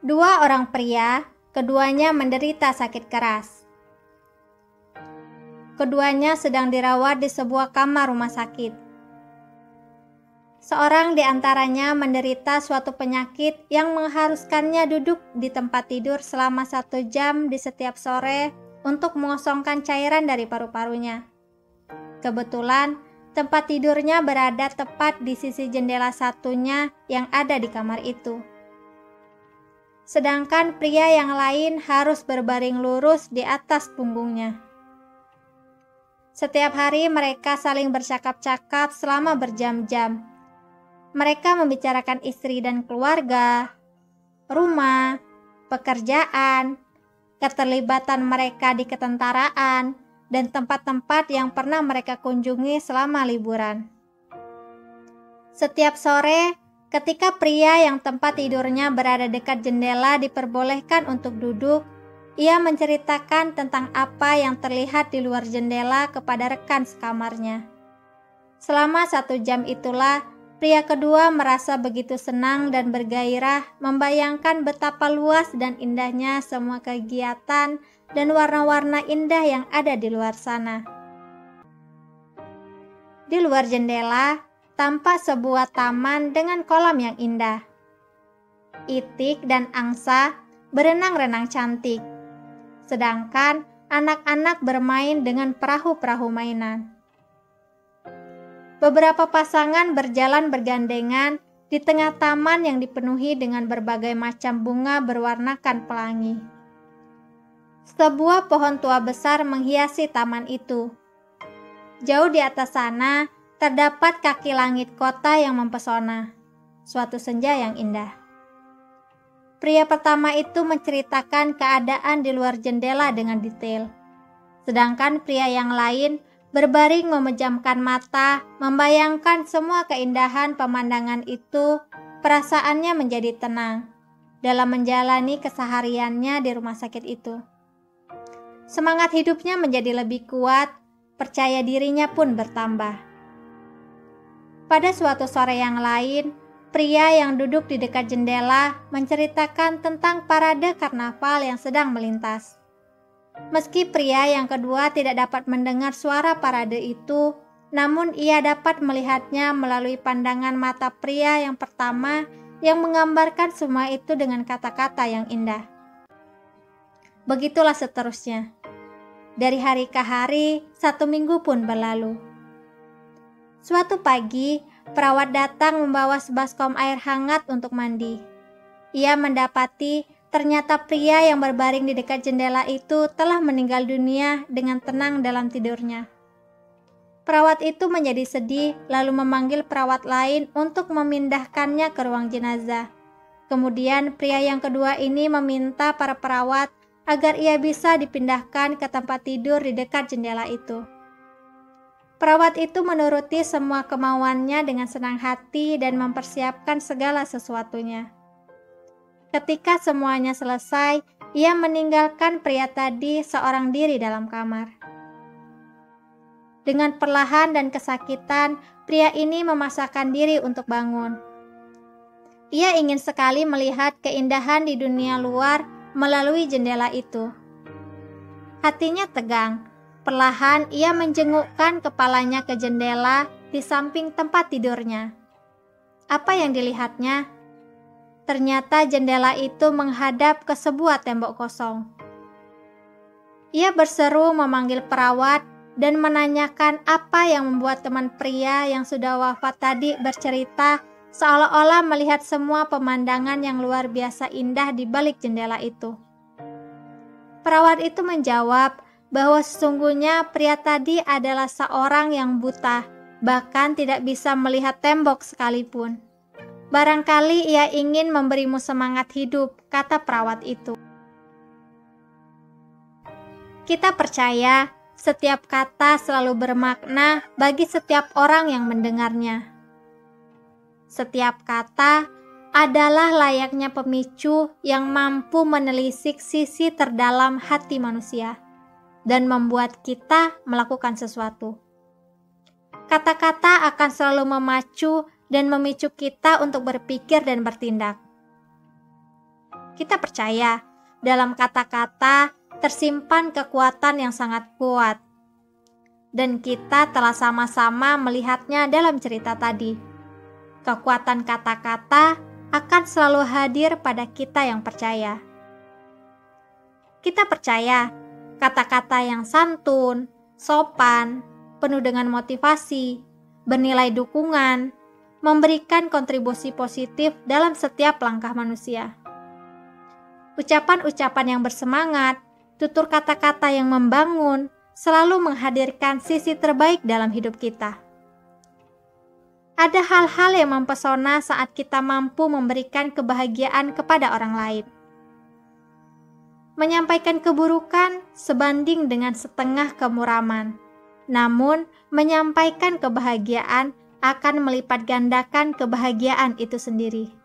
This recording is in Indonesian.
Dua orang pria, keduanya menderita sakit keras. Keduanya sedang dirawat di sebuah kamar rumah sakit. Seorang di antaranya menderita suatu penyakit yang mengharuskannya duduk di tempat tidur selama 1 jam di setiap sore untuk mengosongkan cairan dari paru-parunya. Kebetulan, tempat tidurnya berada tepat di sisi jendela satunya yang ada di kamar itu. Sedangkan pria yang lain harus berbaring lurus di atas punggungnya. Setiap hari mereka saling bercakap-cakap selama berjam-jam. Mereka membicarakan istri dan keluarga, rumah, pekerjaan, keterlibatan mereka di ketentaraan, dan tempat-tempat yang pernah mereka kunjungi selama liburan. Setiap sore, ketika pria yang tempat tidurnya berada dekat jendela diperbolehkan untuk duduk, ia menceritakan tentang apa yang terlihat di luar jendela kepada rekan sekamarnya. Selama 1 jam itulah, pria kedua merasa begitu senang dan bergairah membayangkan betapa luas dan indahnya semua kegiatan dan warna-warna indah yang ada di luar sana. Di luar jendela, tampak sebuah taman dengan kolam yang indah. Itik dan angsa berenang-renang cantik, sedangkan anak-anak bermain dengan perahu-perahu mainan. Beberapa pasangan berjalan bergandengan di tengah taman yang dipenuhi dengan berbagai macam bunga berwarnakan pelangi. Sebuah pohon tua besar menghiasi taman itu. Jauh di atas sana, terdapat kaki langit kota yang mempesona. Suatu senja yang indah. Pria pertama itu menceritakan keadaan di luar jendela dengan detail. Sedangkan pria yang lain berbaring memejamkan mata, membayangkan semua keindahan pemandangan itu. Perasaannya menjadi tenang dalam menjalani kesehariannya di rumah sakit itu. Semangat hidupnya menjadi lebih kuat, percaya dirinya pun bertambah. Pada suatu sore yang lain, pria yang duduk di dekat jendela menceritakan tentang parade karnaval yang sedang melintas. Meski pria yang kedua tidak dapat mendengar suara parade itu, namun ia dapat melihatnya melalui pandangan mata pria yang pertama yang menggambarkan semua itu dengan kata-kata yang indah. Begitulah seterusnya. Dari hari ke hari, 1 minggu pun berlalu. Suatu pagi, perawat datang membawa sebaskom air hangat untuk mandi. Ia mendapati ternyata pria yang berbaring di dekat jendela itu telah meninggal dunia dengan tenang dalam tidurnya. Perawat itu menjadi sedih lalu memanggil perawat lain untuk memindahkannya ke ruang jenazah. Kemudian pria yang kedua ini meminta para perawat agar ia bisa dipindahkan ke tempat tidur di dekat jendela itu. Perawat itu menuruti semua kemauannya dengan senang hati dan mempersiapkan segala sesuatunya. Ketika semuanya selesai, ia meninggalkan pria tadi seorang diri dalam kamar. Dengan perlahan dan kesakitan, pria ini memaksakan diri untuk bangun. Ia ingin sekali melihat keindahan di dunia luar melalui jendela itu. Hatinya tegang. Perlahan ia menjengukkan kepalanya ke jendela di samping tempat tidurnya. Apa yang dilihatnya? Ternyata jendela itu menghadap ke sebuah tembok kosong. Ia berseru memanggil perawat dan menanyakan apa yang membuat teman pria yang sudah wafat tadi bercerita seolah-olah melihat semua pemandangan yang luar biasa indah di balik jendela itu. Perawat itu menjawab bahwa sesungguhnya pria tadi adalah seorang yang buta, bahkan tidak bisa melihat tembok sekalipun. Barangkali ia ingin memberimu semangat hidup, kata perawat itu. Kita percaya setiap kata selalu bermakna bagi setiap orang yang mendengarnya. Setiap kata adalah layaknya pemicu yang mampu menelisik sisi terdalam hati manusia dan membuat kita melakukan sesuatu. Kata-kata akan selalu memacu dan memicu kita untuk berpikir dan bertindak. Kita percaya dalam kata-kata tersimpan kekuatan yang sangat kuat. Dan kita telah sama-sama melihatnya dalam cerita tadi. Kekuatan kata-kata akan selalu hadir pada kita yang percaya. Kita percaya kata-kata yang santun, sopan, penuh dengan motivasi, bernilai dukungan, memberikan kontribusi positif dalam setiap langkah manusia. Ucapan-ucapan yang bersemangat, tutur kata-kata yang membangun, selalu menghadirkan sisi terbaik dalam hidup kita. Ada hal-hal yang mempesona saat kita mampu memberikan kebahagiaan kepada orang lain. Menyampaikan keburukan sebanding dengan setengah kemuraman. Namun, menyampaikan kebahagiaan akan melipat gandakan kebahagiaan itu sendiri.